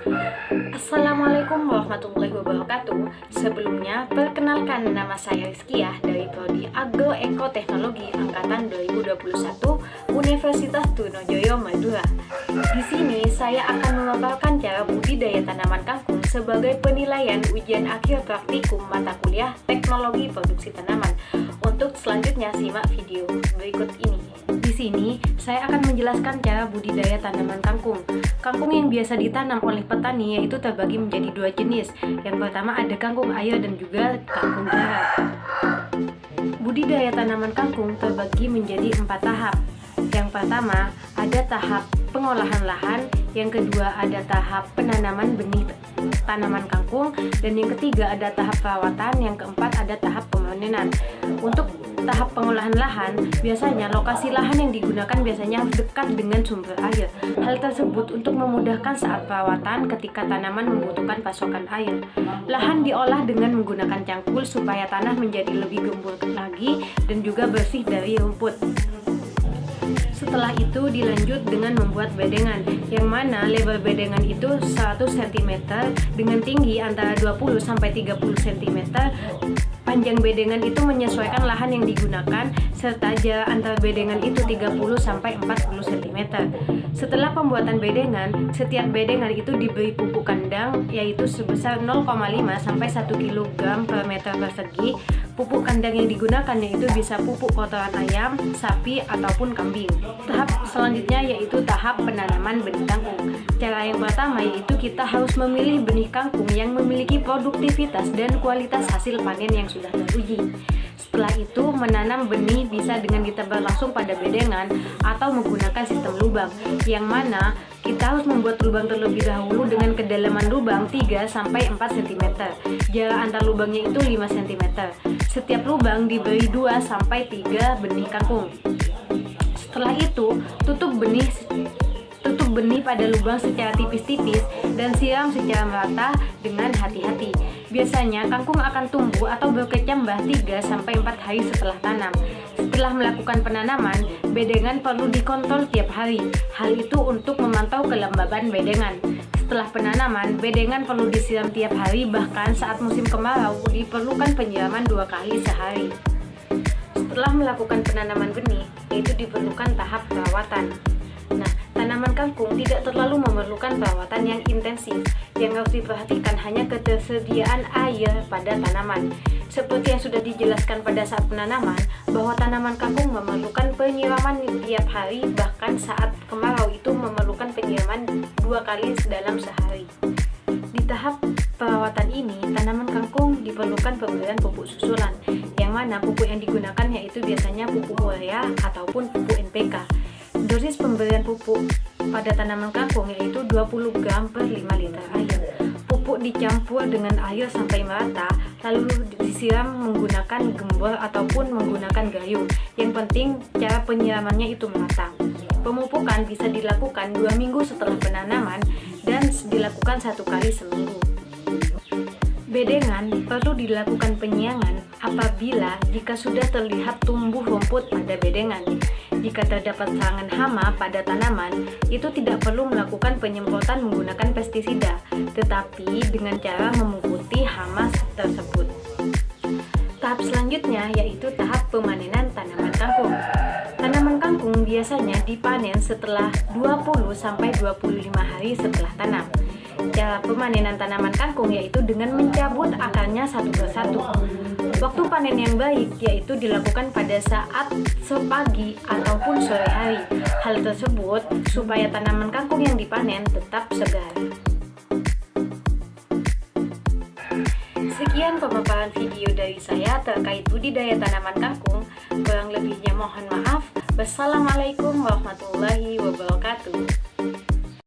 Assalamualaikum warahmatullahi wabarakatuh. Sebelumnya, perkenalkan nama saya Rizkiah dari Prodi Agroekoteknologi Angkatan 2021 Universitas Trunojoyo, Madura. Di sini saya akan memaparkan cara budidaya tanaman kangkung sebagai penilaian ujian akhir praktikum mata kuliah Teknologi Produksi Tanaman. Untuk selanjutnya simak video berikut ini. Di sini saya akan menjelaskan cara budidaya tanaman kangkung. Kangkung yang biasa ditanam oleh petani yaitu terbagi menjadi dua jenis. Yang pertama ada kangkung air dan juga kangkung darat. Budidaya tanaman kangkung terbagi menjadi 4 tahap. Yang pertama ada tahap pengolahan lahan, yang kedua ada tahap penanaman benih tanaman kangkung, dan yang ketiga ada tahap perawatan, yang keempat ada tahap pemanenan. Untuk tahap pengolahan lahan, biasanya lokasi lahan yang digunakan biasanya dekat dengan sumber air. Hal tersebut untuk memudahkan saat perawatan ketika tanaman membutuhkan pasokan air. Lahan diolah dengan menggunakan cangkul supaya tanah menjadi lebih gembur lagi dan juga bersih dari rumput. Setelah itu dilanjut dengan membuat bedengan, yang mana lebar bedengan itu 100 cm dengan tinggi antara 20-30 cm. Panjang bedengan itu menyesuaikan lahan yang digunakan, serta jarak antar bedengan itu 30-40 cm. Setelah pembuatan bedengan, setiap bedengan itu diberi pupuk kandang yaitu sebesar 0,5 sampai 1 kg per meter persegi. Pupuk kandang yang digunakan yaitu bisa pupuk kotoran ayam, sapi, ataupun kambing. Tahap selanjutnya yaitu tahap penanaman benih kangkung. Cara yang pertama yaitu kita harus memilih benih kangkung yang memiliki produktivitas dan kualitas hasil panen yang sudah teruji. Setelah itu menanam benih bisa dengan ditebar langsung pada bedengan atau menggunakan sistem lubang, yang mana kita harus membuat lubang terlebih dahulu dengan kedalaman lubang 3-4 cm. Jarak antar lubangnya itu 5 cm. Setiap lubang diberi 2-3 benih kangkung. Setelah itu tutup benih pada lubang secara tipis-tipis dan siram secara merata dengan hati-hati. Biasanya kangkung akan tumbuh atau berkecambah 3-4 hari setelah tanam. Setelah melakukan penanaman, bedengan perlu dikontrol tiap hari. Hal itu untuk memantau kelembaban bedengan. Setelah penanaman, bedengan perlu disiram tiap hari, bahkan saat musim kemarau diperlukan penyiraman 2 kali sehari. Setelah melakukan penanaman benih, yaitu diperlukan tahap perawatan. Nah, tanaman kangkung tidak terlalu memerlukan perawatan yang intensif. Yang harus diperhatikan hanya ketersediaan air pada tanaman. Seperti yang sudah dijelaskan pada saat penanaman, bahwa tanaman kangkung memerlukan penyiraman tiap hari, bahkan saat kemarau itu memerlukan penyiraman 2 kali dalam sehari. Di tahap perawatan ini, tanaman kangkung diperlukan pemberian pupuk susulan, yang mana pupuk yang digunakan yaitu biasanya pupuk urea ataupun pupuk NPK. Dosis pemberian pupuk pada tanaman kangkung yaitu 20 gram per 5 liter air. Pupuk dicampur dengan air sampai merata, lalu disiram menggunakan gembor ataupun menggunakan gayung. Yang penting cara penyiramannya itu merata. Pemupukan bisa dilakukan 2 minggu setelah penanaman dan dilakukan 1 kali seminggu. Bedengan perlu dilakukan penyiangan apabila jika sudah terlihat tumbuh rumput pada bedengan. Jika terdapat serangan hama pada tanaman, itu tidak perlu melakukan penyemprotan menggunakan pestisida, tetapi dengan cara memunguti hama tersebut. Tahap selanjutnya yaitu tahap pemanenan tanaman kangkung. Tanaman kangkung biasanya dipanen setelah 20-25 hari setelah tanam. Cara pemanenan tanaman kangkung yaitu dengan mencabut akarnya satu persatu. Waktu panen yang baik yaitu dilakukan pada saat sepagi ataupun sore hari. Hal tersebut supaya tanaman kangkung yang dipanen tetap segar. Sekian pemaparan video dari saya terkait budidaya tanaman kangkung. Kurang lebihnya mohon maaf. Wassalamualaikum warahmatullahi wabarakatuh.